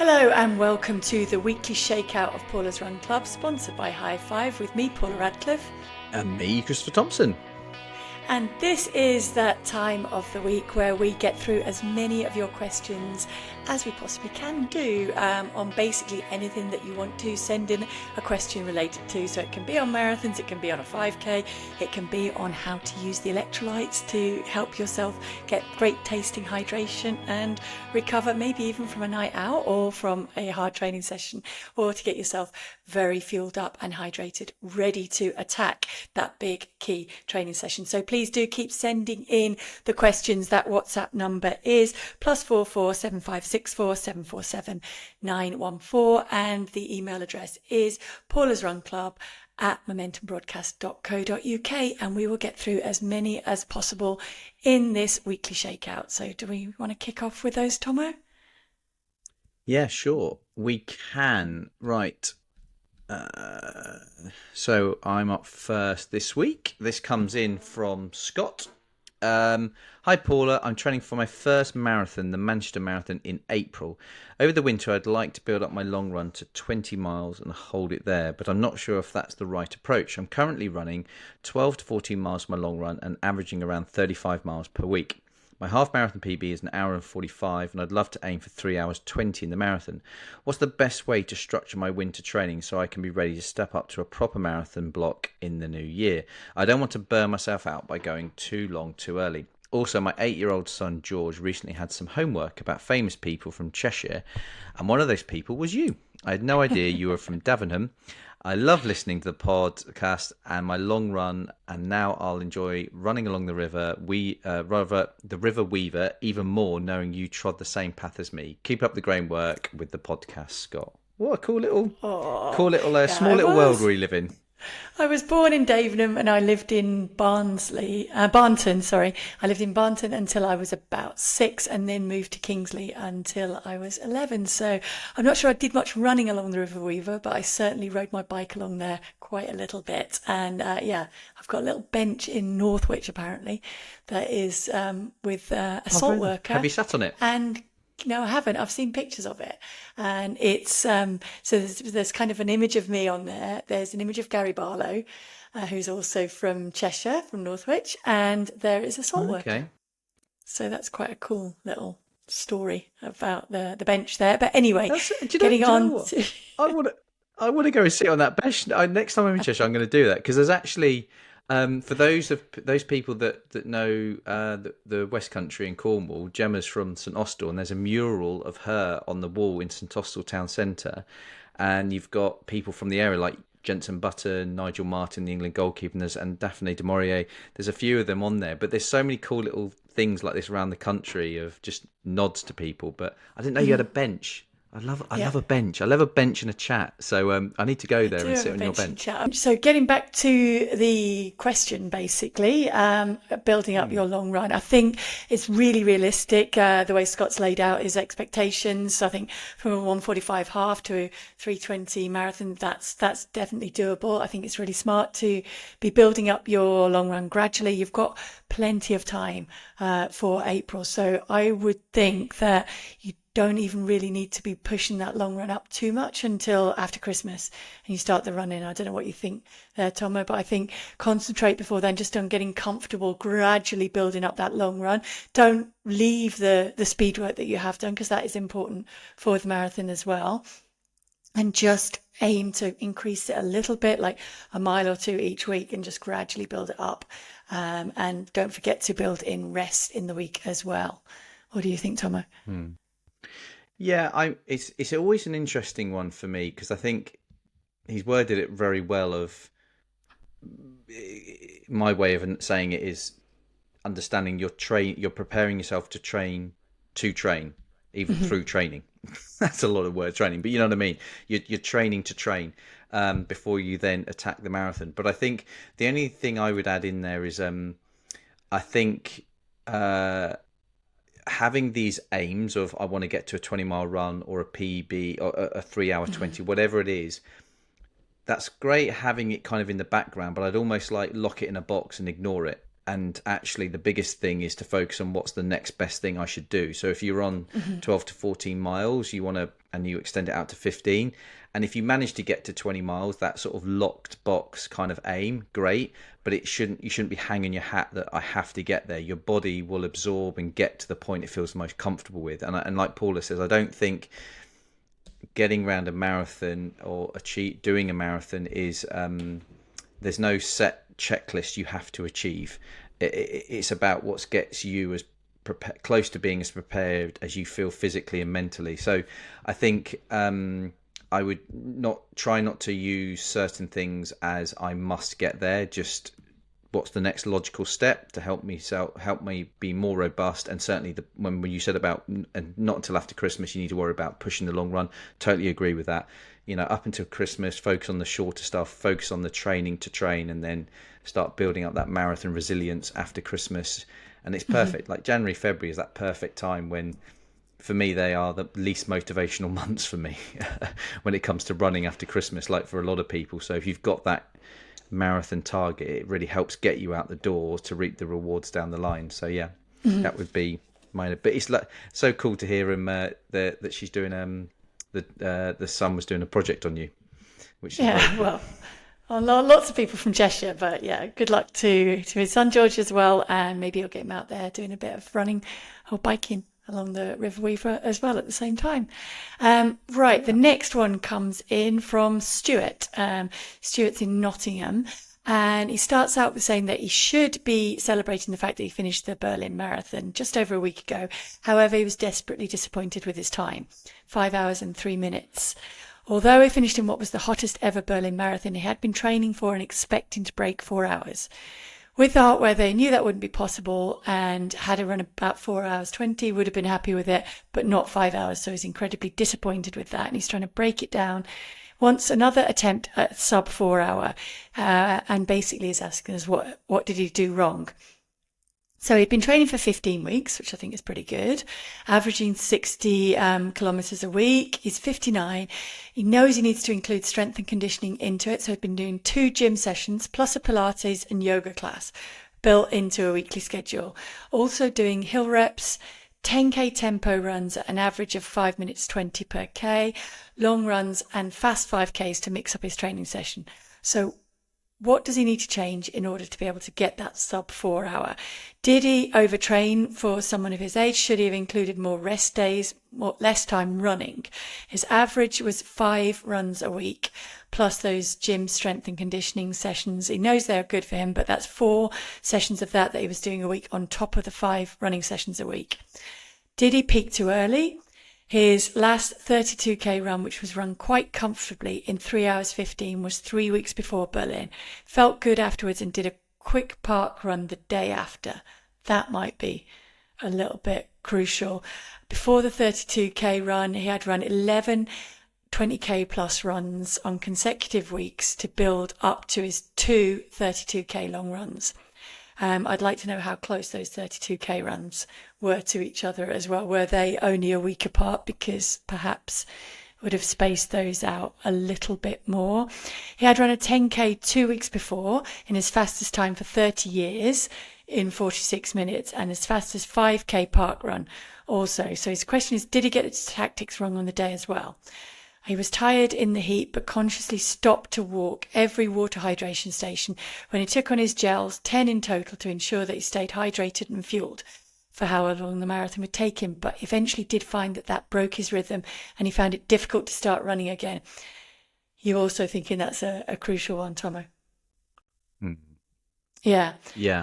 Hello and welcome to the weekly Shakeout of Paula's Run Club, sponsored by HIGH5 with me, Paula Radcliffe. And me, Christopher Thompson. And this is that time of the week where we get through as many of your questions as we possibly can do on basically anything that you want to send in a question related to. So it can be on marathons, it can be on a 5K, it can be on how to use the electrolytes to help yourself get great tasting hydration and recover maybe even from a night out or from a hard training session, or to get yourself very fueled up and hydrated, ready to attack that big key training session. So please do keep sending in the questions. That WhatsApp number is +44 7564 747 914, and the email address is paulasrunclub@momentumbroadcast.co.uk, and we will get through as many as possible in this weekly shakeout. So do we want to kick off with those, Tomo? Yeah, sure. We can. Right. So I'm up first this week. This comes in from Scott. Hi Paula, I'm training for my first marathon, the Manchester Marathon, in April. Over the winter I'd like to build up my long run to 20 miles and hold it there, but I'm not sure if that's the right approach. I'm currently running 12 to 14 miles for my long run and averaging around 35 miles per week. My half marathon PB is an hour and 45, and I'd love to aim for 3 hours 20 in the marathon. What's the best way to structure my winter training so I can be ready to step up to a proper marathon block in the new year? I don't want to burn myself out by going too long too early. Also, my 8-year-old son George recently had some homework about famous people from Cheshire, and one of those people was you. I had no idea you were from Davenham. I love listening to the podcast and my long run, and now I'll enjoy running along the river, the River Weaver, even more knowing you trod the same path as me. Keep up the great work with the podcast, Scott. What a small little world we live in. I was born in Davenham and I lived in Barnton. I lived in Barnton until I was about 6, and then moved to Kingsley until I was 11. So I'm not sure I did much running along the River Weaver, but I certainly rode my bike along there quite a little bit. And I've got a little bench in Northwich apparently that is with a salt worker. Have you sat on it? And no, I haven't. I've seen pictures of it, and it's so there's kind of an image of me on there. There's an image of Gary Barlow, who's also from Cheshire, from Northwich, and there is a salt worker. So that's quite a cool little story about the bench there. But anyway, I want to go and sit on that bench. Next time I'm in Cheshire, I'm going to do that, because there's actually. For those people that know the West Country in Cornwall, Gemma's from St Austell, and there's a mural of her on the wall in St Austell town centre, and you've got people from the area like Jenson Button, Nigel Martin, the England goalkeeper, and Daphne du Maurier. There's a few of them on there, but there's so many cool little things like this around the country of just nods to people. But I didn't know you had a bench. I love a bench. I love a bench and a chat. So I need to go there and sit on your bench. So getting back to the question, basically, building up your long run, I think it's really realistic the way Scott's laid out his expectations. I think from a 1:45 half to a 3:20 marathon, that's definitely doable. I think it's really smart to be building up your long run gradually. You've got plenty of time for April, so I would think that you don't even really need to be pushing that long run up too much until after Christmas and you start the running. I don't know what you think there, Tomo, but I think concentrate before then just on getting comfortable, gradually building up that long run. Don't leave the speed work that you have done, because that is important for the marathon as well. And just aim to increase it a little bit, like a mile or two each week, and just gradually build it up. And don't forget to build in rest in the week as well. What do you think, Tomo? Yeah, it's always an interesting one for me, because I think he's worded it very well. Of my way of saying it is understanding you're preparing yourself to train, even through training. That's a lot of word, training, but you know what I mean. You're training to train before you then attack the marathon. But I think the only thing I would add in there is I think. Having these aims of I want to get to a 20-mile run or a PB or a 3 hour 20, whatever it is, that's great having it kind of in the background, but I'd almost like lock it in a box and ignore it. and actually the biggest thing is to focus on what's the next best thing I should do. So if you're on 12 to 14 miles, you want to, and you extend it out to 15, and if you manage to get to 20 miles, that sort of locked box kind of aim, great, but you shouldn't be hanging your hat that I have to get there. Your body will absorb and get to the point it feels the most comfortable with. And like Paula says, I don't think getting around a marathon or doing a marathon is there's no set checklist you have to achieve. It's about what gets you as close to being as prepared as you feel physically and mentally. So I think I would not to use certain things as I must get there. Just what's the next logical step to help me be more robust. And certainly when you said about, and not until after Christmas you need to worry about pushing the long run, totally agree with that. Up until Christmas, focus on the shorter stuff, focus on the training to train, and then start building up that marathon resilience after Christmas. And it's perfect. Like January, February is that perfect time when, for me, they are the least motivational months for me when it comes to running after Christmas, like for a lot of people. So if you've got that marathon target, it really helps get you out the door to reap the rewards down the line. So yeah, that would be mine. But it's like so cool to hear that she's doing the son was doing a project on you, which is very cool. Well, lots of people from Cheshire, but yeah, good luck to his son George as well, and maybe he'll get him out there doing a bit of running or biking along the River Weaver as well at the same time. Right, the next one comes in from Stuart. Stuart's in Nottingham, and he starts out with saying that he should be celebrating the fact that he finished the Berlin Marathon just over a week ago. However, he was desperately disappointed with his time, 5 hours and 3 minutes. Although he finished in what was the hottest ever Berlin Marathon, he had been training for and expecting to break 4 hours. With the hot weather, he knew that wouldn't be possible, and had he run about 4 hours 20, would have been happy with it, but not 5 hours. So he's incredibly disappointed with that, and he's trying to break it down. Wants another attempt at sub 4 hour, and basically is asking us what did he do wrong. So he'd been training for 15 weeks, which I think is pretty good, averaging 60 kilometres a week. He's 59. He knows he needs to include strength and conditioning into it. So he'd been doing 2 gym sessions plus a Pilates and yoga class built into a weekly schedule. Also doing hill reps, 10k tempo runs at an average of 5 minutes 20 per k, long runs and fast 5ks to mix up his training session. So what does he need to change in order to be able to get that sub 4 hour? Did he overtrain for someone of his age? Should he have included more rest days, less time running? His average was 5 runs a week, plus those gym strength and conditioning sessions. He knows they're good for him, but that's 4 sessions of that he was doing a week on top of the 5 running sessions a week. Did he peak too early? His last 32k run, which was run quite comfortably in 3 hours 15, was 3 weeks before Berlin. Felt good afterwards and did a quick park run the day after. That might be a little bit crucial. Before the 32k run, he had run 11 20k plus runs on consecutive weeks to build up to his 2 32k long runs. I'd like to know how close those 32k runs were to each other as well. Were they only a week apart? Because perhaps would have spaced those out a little bit more. He had run a 10k 2 weeks before in his fastest time for 30 years in 46 minutes, and his fastest 5k park run also. So his question is, did he get his tactics wrong on the day as well? He was tired in the heat, but consciously stopped to walk every water hydration station when he took on his gels, 10 in total, to ensure that he stayed hydrated and fueled for how long the marathon would take him. But eventually did find that broke his rhythm, and he found it difficult to start running again. You're also thinking that's a crucial one, Tomo? Yeah.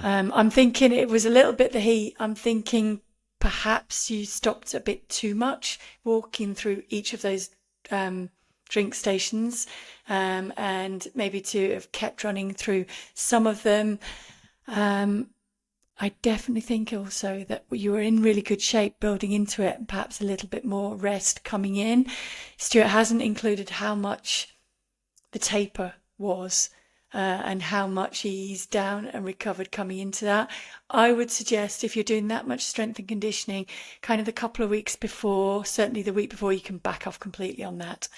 I'm thinking it was a little bit the heat. I'm thinking perhaps you stopped a bit too much walking through each of those drink stations, and maybe to have kept running through some of them. I definitely think also that you were in really good shape building into it, and perhaps a little bit more rest coming in. Stuart hasn't included how much the taper was, and how much he eased down and recovered coming into that. I would suggest if you're doing that much strength and conditioning, kind of the couple of weeks before, certainly the week before, you can back off completely on that,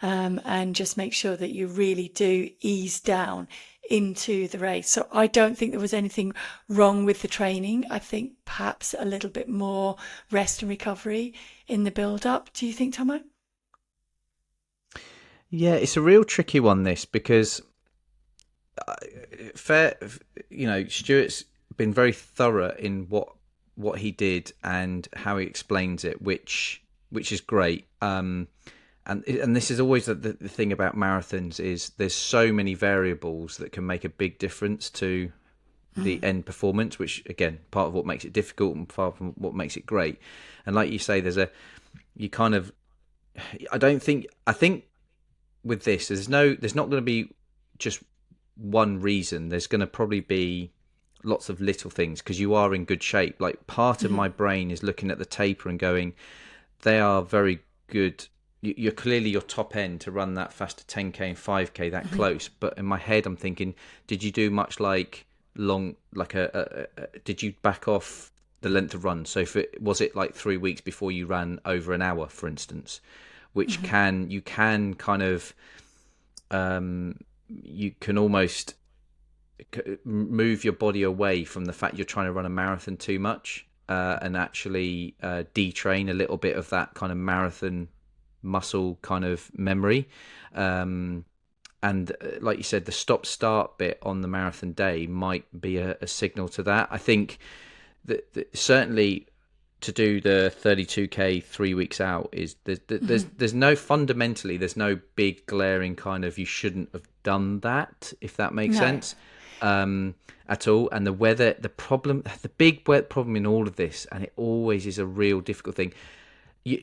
and just make sure that you really do ease down into the race. So I don't think there was anything wrong with the training. I think perhaps a little bit more rest and recovery in the build up. Do you think, Tomo? Yeah, it's a real tricky one, this, because fair, Stuart's been very thorough in what he did and how he explains it, which is great. And this is always the thing about marathons, is there's so many variables that can make a big difference to the end performance, which again, part of what makes it difficult and part of what makes it great. And like you say, I think with this, there's not going to be just one reason. There's going to probably be lots of little things, because you are in good shape. Like, part of my brain is looking at the taper and going, they are very good. You're clearly your top end to run that faster 10k and 5k that close. But in my head, I'm thinking, did you do much did you back off the length of run? So was it like 3 weeks before you ran over an hour, for instance, which you can kind of you can almost move your body away from the fact you're trying to run a marathon too much, and actually detrain a little bit of that kind of marathon muscle kind of memory. And like you said, the stop-start bit on the marathon day might be a signal to that. I think that certainly to do the 32k 3 weeks out is there's no, fundamentally there's no big glaring kind of you shouldn't have done that, if that makes sense, at all. And the weather, the big problem in all of this, and it always is a real difficult thing, you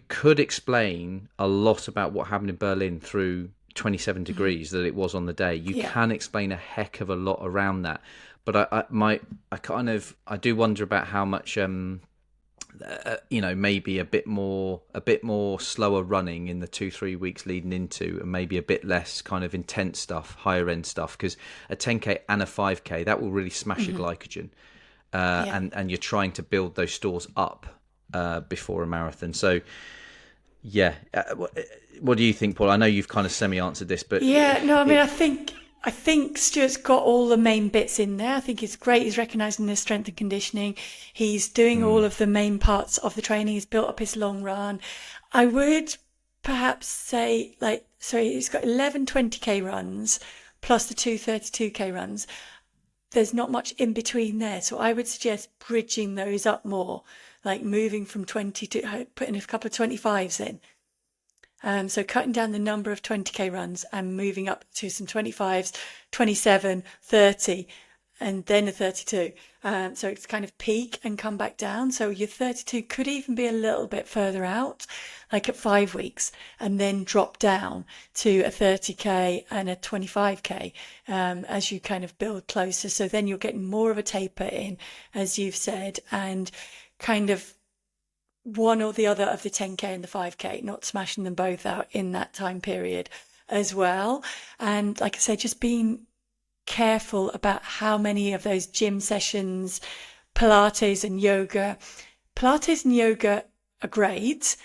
could explain a lot about what happened in Berlin through 27 degrees that it was on the day. You can explain a heck of a lot around that. But I do wonder about how much maybe a bit more slower running in the 2-3 weeks leading into, and maybe a bit less kind of intense stuff, higher end stuff, because a 10k and a 5k, that will really smash your glycogen, and you're trying to build those stores up before a marathon. So what do you think, Paul? I know you've kind of semi-answered this, but I think Stuart's got all the main bits in there. I think it's great. He's recognising the strength and conditioning. He's doing all of the main parts of the training. He's built up his long run. I would perhaps say, he's got 11 20k runs plus the 2 32k runs. There's not much in between there. So I would suggest bridging those up more, like moving from 20 to putting a couple of 25s in. So cutting down the number of 20k runs and moving up to some 25s, 27, 30, and then a 32. So it's kind of peak and come back down. So your 32 could even be a little bit further out, like at 5 weeks, and then drop down to a 30k and a 25k as you kind of build closer. So then you're getting more of a taper in, as you've said, and kind of one or the other of the 10k and the 5k, not smashing them both out in that time period as well. And like I said, just being careful about how many of those gym sessions, Pilates and yoga are great.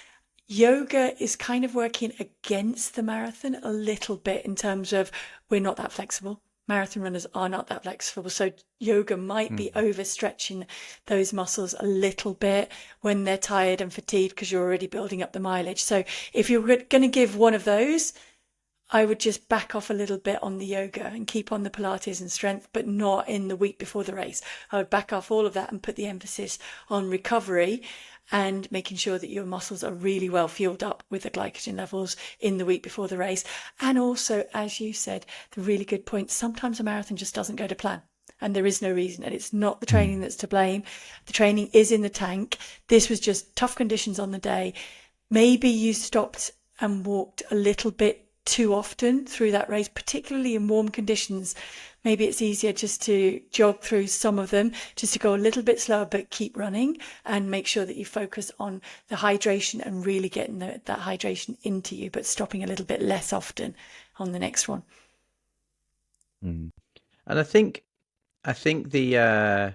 Yoga is kind of working against the marathon a little bit in terms of we're not that flexible. Marathon runners are not that flexible. So yoga might be overstretching those muscles a little bit when they're tired and fatigued, because you're already building up the mileage. So if you're going to give one of those, I would just back off a little bit on the yoga and keep on the Pilates and strength, but not in the week before the race. I would back off all of that and put the emphasis on recovery and making sure that your muscles are really well fueled up with the glycogen levels in the week before the race. And also, as you said, the really good point, sometimes a marathon just doesn't go to plan. And there is no reason, and it's not the training that's to blame. The training is in the tank. This was just tough conditions on the day. Maybe you stopped and walked a little bit too often through that race, particularly in warm conditions. Maybe it's easier just to jog through some of them, just to go a little bit slower, but keep running and make sure that you focus on the hydration and really getting that hydration into you, but stopping a little bit less often on the next one. And I think to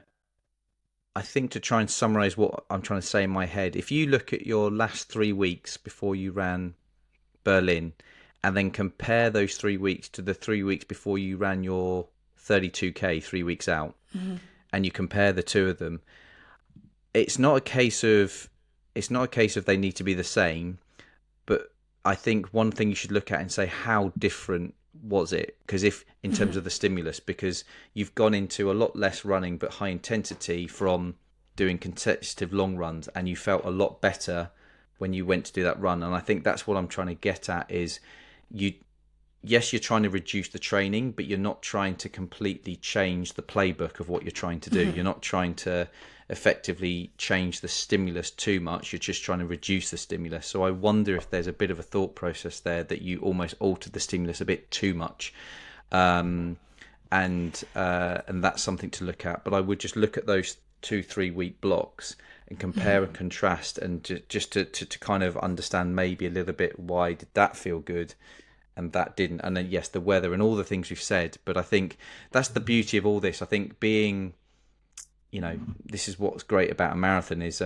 try and summarize what I'm trying to say in my head, if you look at your last 3 weeks before you ran Berlin and then compare those 3 weeks to the 3 weeks before you ran your 32k 3 weeks out, and you compare the two of them, it's not a case of they need to be the same, but I think one thing you should look at and say, how different was it? Because if in terms of the stimulus, because you've gone into a lot less running but high intensity from doing consecutive long runs, and you felt a lot better when you went to do that run. And I think that's what I'm trying to get at is yes, you're trying to reduce the training, but you're not trying to completely change the playbook of what you're trying to do. You're not trying to effectively change the stimulus too much. You're just trying to reduce the stimulus. So I wonder if there's a bit of a thought process there that you almost altered the stimulus a bit too much. And that's something to look at. But I would just look at those 2-3 week blocks and compare and contrast, and just to kind of understand maybe a little bit, why did that feel good and that didn't? And then yes, the weather and all the things we've said, but I think that's the beauty of all this. I think being, this is what's great about a marathon is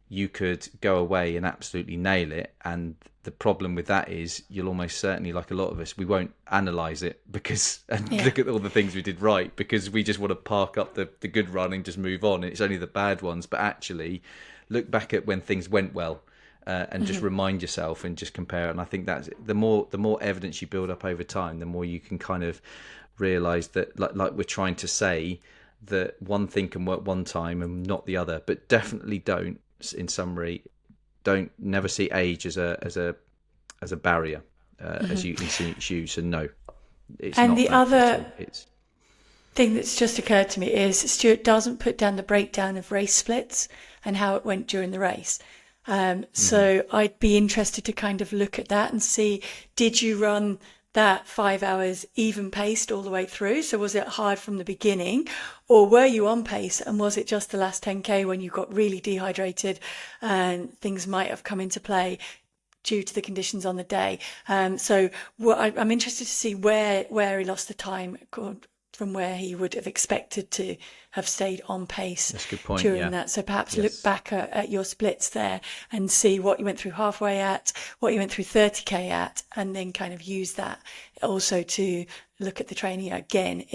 you could go away and absolutely nail it, and the problem with that is you'll almost certainly, like a lot of us, we won't analyze it look at all the things we did right, because we just want to park up the good run and just move on, and it's only the bad ones. But actually look back at when things went well, and just remind yourself and just compare. And I think that's the more evidence you build up over time, the more you can kind of realize that, like we're trying to say, that one thing can work one time and not the other. But definitely don't, in summary, never see age as a barrier as you use. And no, it's and not. The that other it's thing that's just occurred to me is Stuart doesn't put down the breakdown of race splits and how it went during the race. So I'd be interested to kind of look at that and see, did you run that 5 hours even paced all the way through? So was it hard from the beginning, or were you on pace, and was it just the last 10k when you got really dehydrated and things might have come into play due to the conditions on the day? So I'm interested to see where he lost the time from where he would have expected to have stayed on pace. That's a good point, during that. So perhaps look back at your splits there and see what you went through halfway at, what you went through 30k at, and then kind of use that also to look at the training again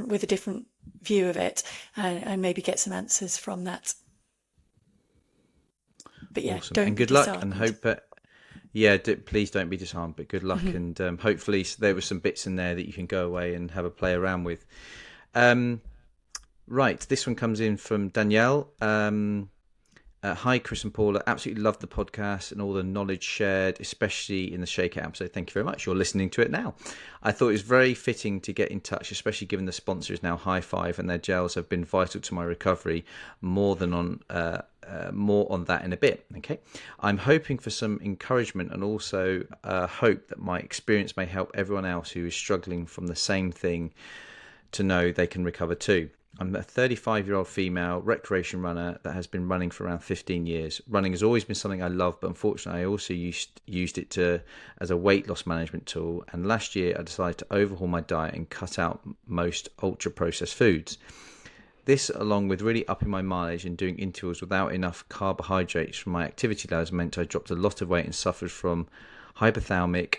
with a different view of it, and maybe get some answers from that. But yeah, awesome. don't And good be luck, disheartened. and hope please don't be disheartened, but good luck. And hopefully there were some bits in there that you can go away and have a play around with. Right, this one comes in from Danielle. Hi, Chris and Paula. Absolutely love the podcast and all the knowledge shared, especially in the Shakeout episode. Thank you very much. You're listening to it now. I thought it was very fitting to get in touch, especially given the sponsor is now HIGH5 and their gels have been vital to my recovery. More on that in a bit. Okay, I'm hoping for some encouragement and also hope that my experience may help everyone else who is struggling from the same thing to know they can recover too. I'm a 35-year-old female recreation runner that has been running for around 15 years. Running has always been something I love, but unfortunately I also used it as a weight loss management tool. And last year I decided to overhaul my diet and cut out most ultra-processed foods. This, along with really upping my mileage and doing intervals without enough carbohydrates from my activity levels, meant I dropped a lot of weight and suffered from hypothalamic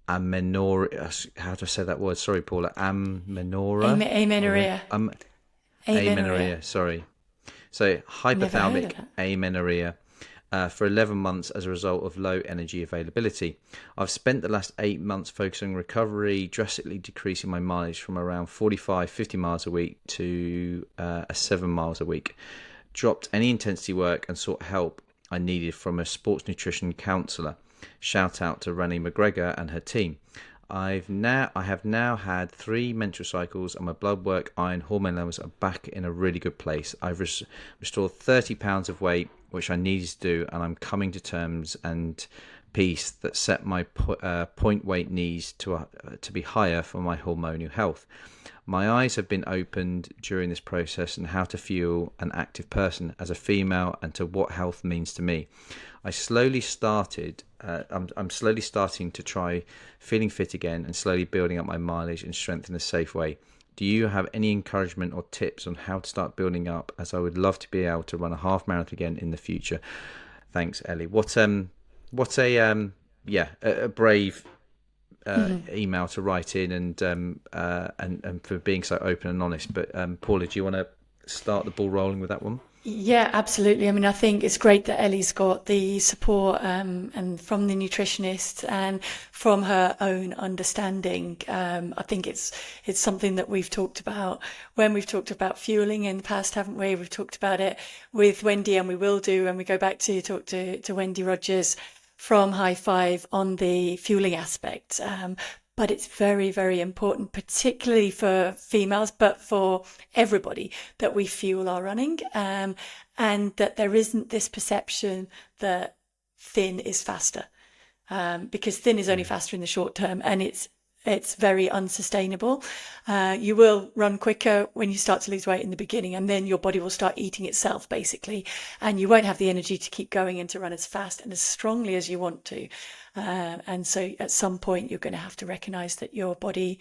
amenorrhea. How do I say that word? Sorry, Paula. Amenorrhea. Amenorrhea. Sorry. So hypothalamic amenorrhea for 11 months as a result of low energy availability. I've spent the last 8 months focusing on recovery, drastically decreasing my mileage from around 50 miles a week to 7 miles a week. Dropped any intensity work and sought help I needed from a sports nutrition counsellor. Shout out to Rennie McGregor and her team. I have now had 3 menstrual cycles and my blood work, iron, hormone levels are back in a really good place. I've restored 30 pounds of weight, which I needed to do, and I'm coming to terms and peace that set my point weight needs to be higher for my hormonal health. My eyes have been opened during this process and how to feel an active person as a female and to what health means to me. I'm slowly starting to try feeling fit again and slowly building up my mileage and strength in a safe way. Do you have any encouragement or tips on how to start building up, as I would love to be able to run a half marathon again in the future? Thanks, Ellie. What a brave email to write in, and for being so open and honest. But Paula, do you want to start the ball rolling with that one? Yeah, absolutely. I mean, I think it's great that Ellie's got the support and from the nutritionist and from her own understanding. I think it's something that we've talked about when we've talked about fueling in the past, haven't we? We've talked about it with Wendy, and we will do when we go back to talk to Wendy Rogers from HIGH5 on the fueling aspect. But it's very, very important, particularly for females, but for everybody, that we fuel our running, and that there isn't this perception that thin is faster, because thin is only faster in the short term, and it's very unsustainable. You will run quicker when you start to lose weight in the beginning, and then your body will start eating itself, basically, and you won't have the energy to keep going and to run as fast and as strongly as you want to. And so at some point, you're going to have to recognize that your body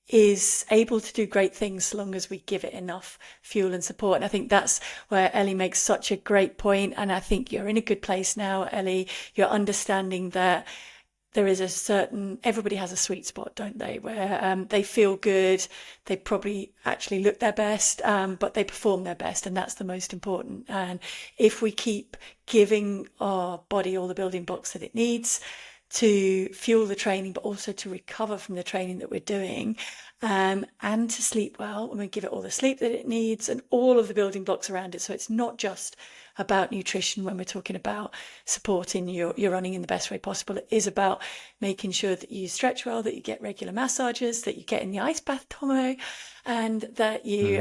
is able to do great things so long as we give it enough fuel and support. And I think that's where Ellie makes such a great point. And I think you're in a good place now, Ellie. You're understanding that there is everybody has a sweet spot, don't they, where they feel good, they probably actually look their best, but they perform their best, and that's the most important. And if we keep giving our body all the building blocks that it needs to fuel the training, but also to recover from the training that we're doing, and to sleep well, and we give it all the sleep that it needs and all of the building blocks around it. So it's not just about nutrition when we're talking about supporting your running in the best way possible. It is about making sure that you stretch well, that you get regular massages, that you get in the ice bath, Tomo, and that you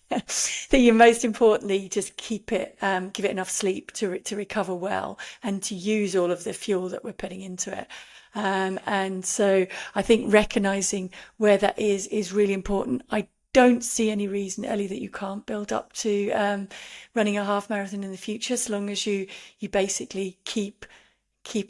that you most importantly just give it enough sleep to recover well and to use all of the fuel that we're putting into it. And so I think recognizing where that is really important. I don't see any reason, Ellie, that you can't build up to running a half marathon in the future, so long as you basically keep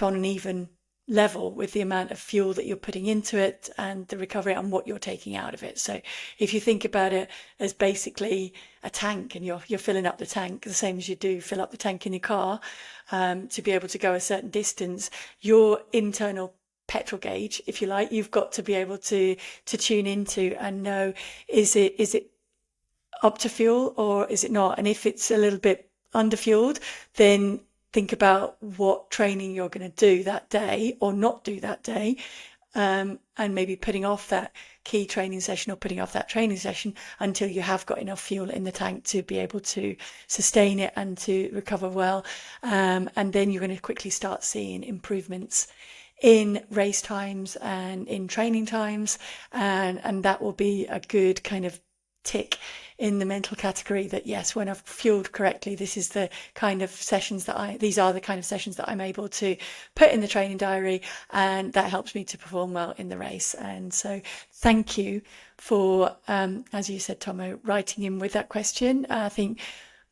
on an even level with the amount of fuel that you're putting into it and the recovery and what you're taking out of it. So if you think about it as basically a tank, and you're filling up the tank the same as you do fill up the tank in your car, to be able to go a certain distance, your internal petrol gauge, if you like, you've got to be able to tune into and know, is it up to fuel or is it not? And if it's a little bit underfueled, then think about what training you're going to do that day or not do that day, and maybe putting off that key training session or putting off that training session until you have got enough fuel in the tank to be able to sustain it and to recover well. And then you're going to quickly start seeing improvements in race times and in training times, and that will be a good kind of tick in the mental category that, yes, when I've fueled correctly, these are the kind of sessions that I'm able to put in the training diary, and that helps me to perform well in the race. And so thank you for, as you said, Tomo, writing in with that question. I think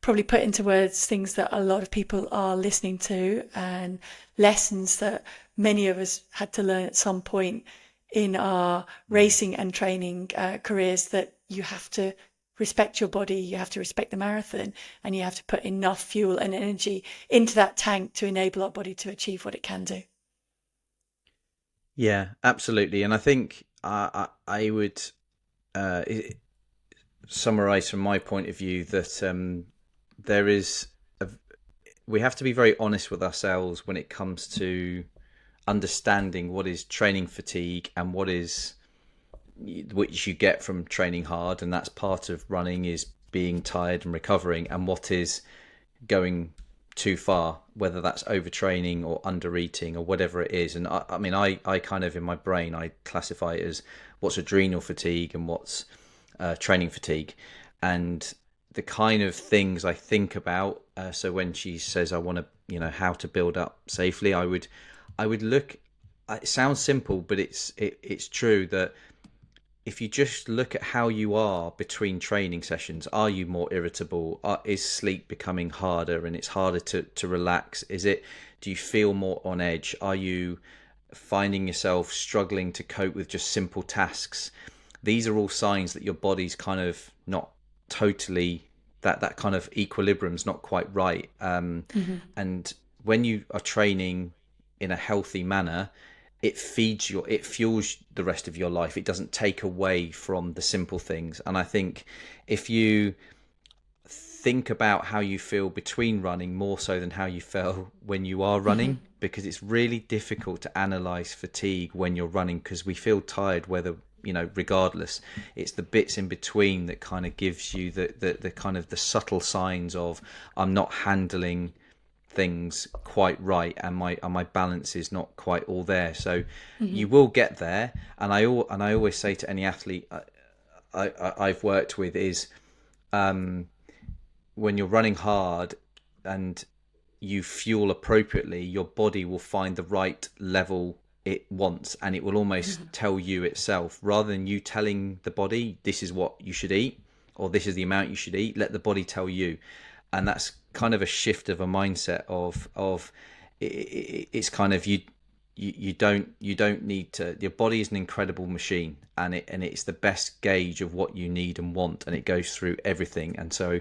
probably put into words things that a lot of people are listening to, and lessons that many of us had to learn at some point in our racing and training careers, that you have to respect your body, you have to respect the marathon, and you have to put enough fuel and energy into that tank to enable our body to achieve what it can do. Yeah, absolutely. And I think I would summarize from my point of view that we have to be very honest with ourselves when it comes to understanding what is training fatigue and which you get from training hard, and that's part of running, is being tired and recovering, and what is going too far, whether that's overtraining or under eating or whatever it is. And I mean I kind of, in my brain, I classify it as what's adrenal fatigue and what's training fatigue, and the kind of things I think about. So when she says I want to, how to build up safely, I would look. It sounds simple, but it's true that if you just look at how you are between training sessions, are you more irritable? Is sleep becoming harder and it's harder to relax? Do you feel more on edge? Are you finding yourself struggling to cope with just simple tasks? These are all signs that your body's kind of not totally, that kind of equilibrium's not quite right. And when you are training in a healthy manner, it fuels the rest of your life. It doesn't take away from the simple things. And I think if you think about how you feel between running more so than how you feel when you are running, because it's really difficult to analyze fatigue when you're running, because we feel tired whether, regardless. It's the bits in between that kind of gives you the kind of the subtle signs of, I'm not handling things quite right, and my balance is not quite all there. So you will get there. And I always say to any athlete I've worked with is, when you're running hard and you fuel appropriately, your body will find the right level it wants, and it will almost tell you itself, rather than you telling the body this is what you should eat or this is the amount you should eat. Let the body tell you. And that's kind of a shift of a mindset of it's kind of you don't need to. Your body is an incredible machine, and it's the best gauge of what you need and want, and it goes through everything. And so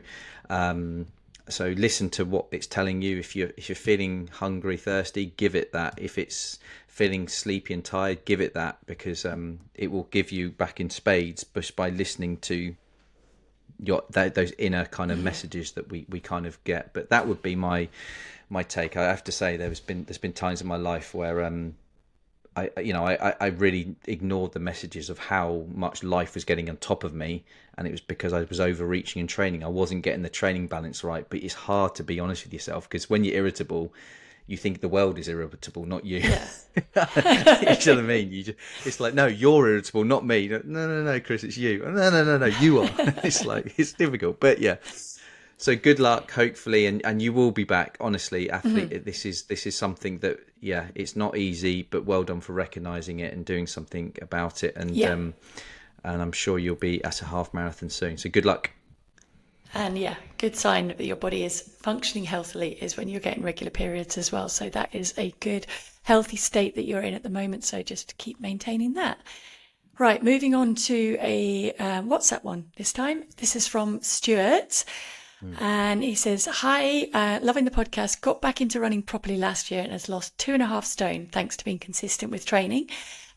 listen to what it's telling you. If you're feeling hungry, thirsty, give it that. If it's feeling sleepy and tired, give it that, because it will give you back in spades just by listening to those inner kind of messages that we kind of get. But that would be my take. I have to say there's been times in my life where I really ignored the messages of how much life was getting on top of me, and it was because I was overreaching in training. I wasn't getting the training balance right. But it's hard to be honest with yourself, because when you're irritable, you think the world is irritable, not you. Yeah. You know what I mean? It's like, no, you're irritable, not me. No, Chris, it's you. No, you are. It's like, it's difficult. But yeah. So good luck, hopefully, and you will be back. Honestly, athlete, this is something that, yeah, it's not easy, but well done for recognizing it and doing something about it. And I'm sure you'll be at a half marathon soon. So good luck. And yeah, good sign that your body is functioning healthily is when you're getting regular periods as well. So that is a good, healthy state that you're in at the moment. So just keep maintaining that. Right, moving on to a WhatsApp one this time. This is from Stuart. And he says, hi, loving the podcast, got back into running properly last year and has lost 2.5 stone thanks to being consistent with training.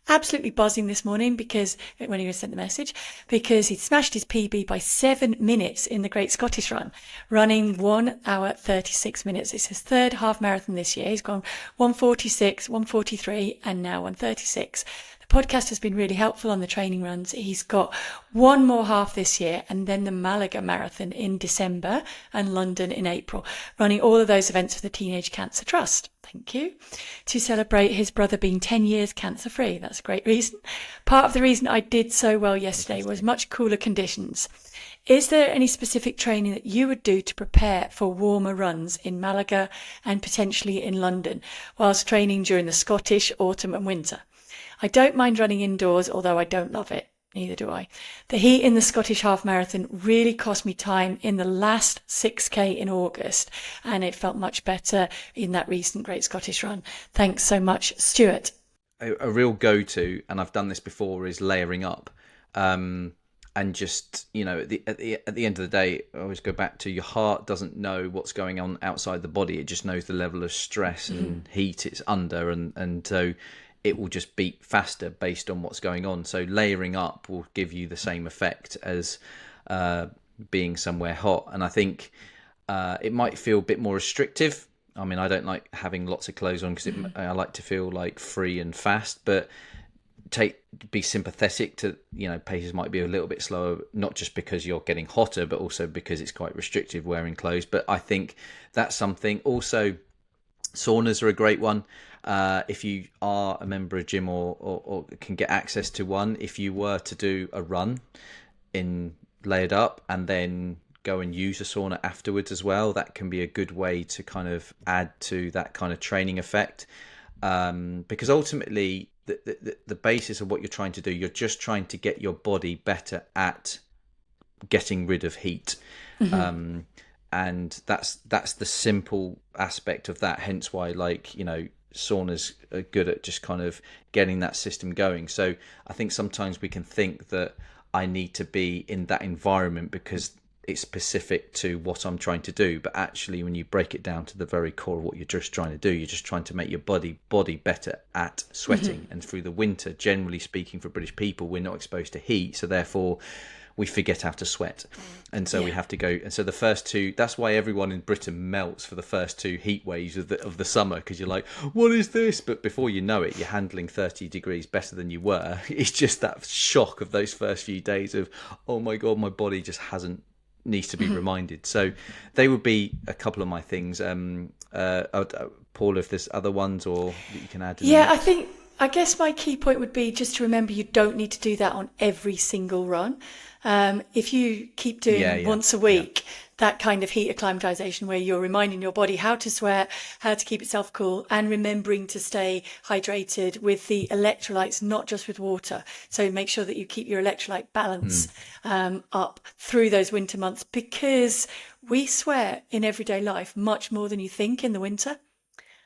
Absolutely buzzing this morning because when he was sent the message, because he'd smashed his PB by 7 minutes in the Great Scottish Run, running 1 hour 36 minutes. It's his third half marathon this year. He's gone 1:46, 1:43 and now 1:36. The podcast has been really helpful on the training runs. He's got one more half this year and then the Malaga Marathon in December and London in April, running all of those events for the Teenage Cancer Trust. Thank you. To celebrate his brother being 10 years cancer free. That's a great reason. Part of the reason I did so well yesterday was much cooler conditions. Is there any specific training that you would do to prepare for warmer runs in Malaga and potentially in London whilst training during the Scottish autumn and winter? I don't mind running indoors, although I don't love it. Neither do I. The heat in the Scottish Half Marathon really cost me time in the last 6K in August, and it felt much better in that recent Great Scottish Run. Thanks so much, Stuart. A real go-to, and I've done this before, is layering up. And just, at the end of the day, I always go back to your heart doesn't know what's going on outside the body. It just knows the level of stress and heat it's under, and so it will just beat faster based on what's going on. So layering up will give you the same effect as being somewhere hot. And I think it might feel a bit more restrictive. I mean, I don't like having lots of clothes on because I like to feel like free and fast, but be sympathetic to, paces might be a little bit slower, not just because you're getting hotter, but also because it's quite restrictive wearing clothes. But I think that's something. Also, saunas are a great one. If you are a member of a gym or can get access to one, if you were to do a run layered up and then go and use a sauna afterwards as well, that can be a good way to kind of add to that kind of training effect. Because ultimately, the basis of what you're trying to do, you're just trying to get your body better at getting rid of heat. And that's the simple aspect of that. Hence why, saunas are good at just kind of getting that system going. So I think sometimes we can think that I need to be in that environment because it's specific to what I'm trying to do. But actually, when you break it down to the very core of what you're just trying to do, you're just trying to make your body better at sweating. And through the winter, generally speaking, for British people, we're not exposed to heat, so therefore we forget how to sweat, and so we have to go. And so the first two, that's why everyone in Britain melts for the first two heat waves of the summer, because you're like, what is this? But before you know it, you're handling 30 degrees better than you were. It's just that shock of those first few days of, oh my god, my body just needs to be reminded. So they would be a couple of my things. Paul, if there's other ones or that you can add. I guess my key point would be just to remember you don't need to do that on every single run. If you keep doing once a week, that kind of heat acclimatization where you're reminding your body how to sweat, how to keep itself cool, and remembering to stay hydrated with the electrolytes, not just with water. So make sure that you keep your electrolyte balance up through those winter months, because we sweat in everyday life much more than you think in the winter.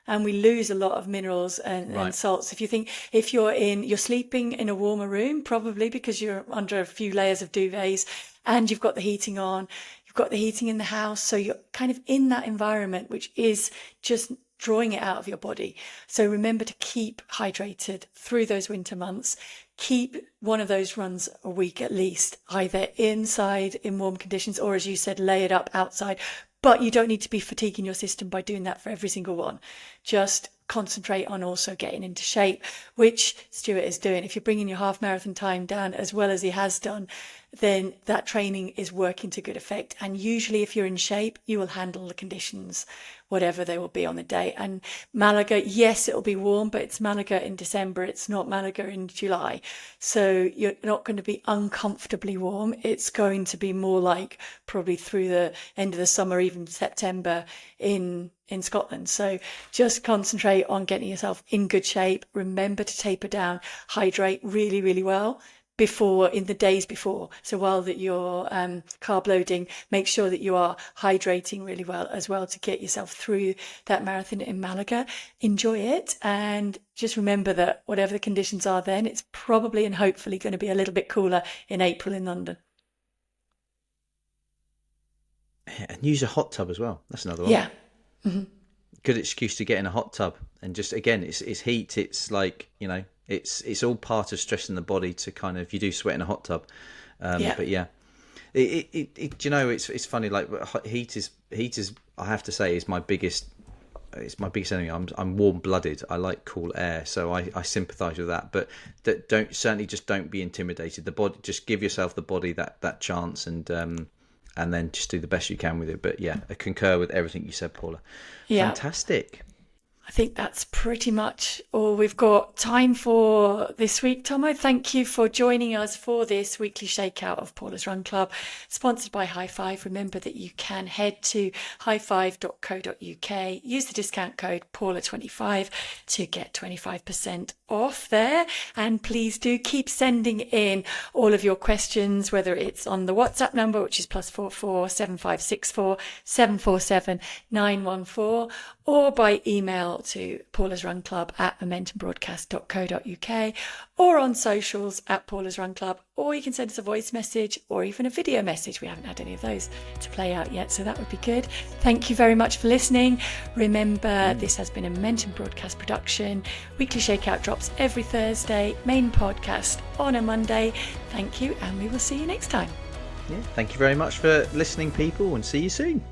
And we lose a lot of minerals and salts. If you're sleeping in a warmer room, probably because you're under a few layers of duvets and you've got the heating on, you've got the heating in the house. So you're kind of in that environment, which is just drawing it out of your body. So remember to keep hydrated through those winter months. Keep one of those runs a week at least, either inside in warm conditions, or as you said, lay it up outside. But you don't need to be fatiguing your system by doing that for every single one. Just concentrate on also getting into shape, which Stuart is doing. If you're bringing your half marathon time down as well as he has done, then that training is working to good effect. And usually if you're in shape, you will handle the conditions, whatever they will be on the day. And Malaga, yes, it'll be warm, but it's Malaga in December. It's not Malaga in July. So you're not going to be uncomfortably warm. It's going to be more like probably through the end of the summer, even September in Scotland. So just concentrate on getting yourself in good shape. Remember to taper down, hydrate really, really well in the days before. So while that you're carb loading, make sure that you are hydrating really well as well to get yourself through that marathon in Malaga. Enjoy it, and just remember that whatever the conditions are then, it's probably and hopefully going to be a little bit cooler in April in London. And use a hot tub as well. That's another one. Yeah. Mm-hmm. Good excuse to get in a hot tub, and just again, it's heat. It's like, it's all part of stressing the body to kind of, you do sweat in a hot tub, but yeah, it's funny. Like heat is I have to say is my biggest. It's my biggest enemy. I'm warm-blooded. I like cool air, so I sympathise with that. But don't be intimidated. The body, just give yourself the body that chance, and then just do the best you can with it. But yeah, I concur with everything you said, Paula. Yeah. Fantastic. I think that's pretty much all we've got time for this week, Tomo. Thank you for joining us for this weekly shakeout of Paula's Run Club, sponsored by HIGH5. Remember that you can head to high5.co.uk, use the discount code Paula25 to get 25% off there. And please do keep sending in all of your questions, whether it's on the WhatsApp number, which is +44 7564 747 914, or by email to Paula's Run Club at momentumbroadcast.co.uk, or on socials at Paula's Run Club, or you can send us a voice message or even a video message. We haven't had any of those to play out yet, so that would be good. Thank you very much for listening. Remember, this has been a Momentum Broadcast production. Weekly Shakeout drops every Thursday, main podcast on a Monday. Thank you, and we will see you next time. Yeah, thank you very much for listening, people, and see you soon.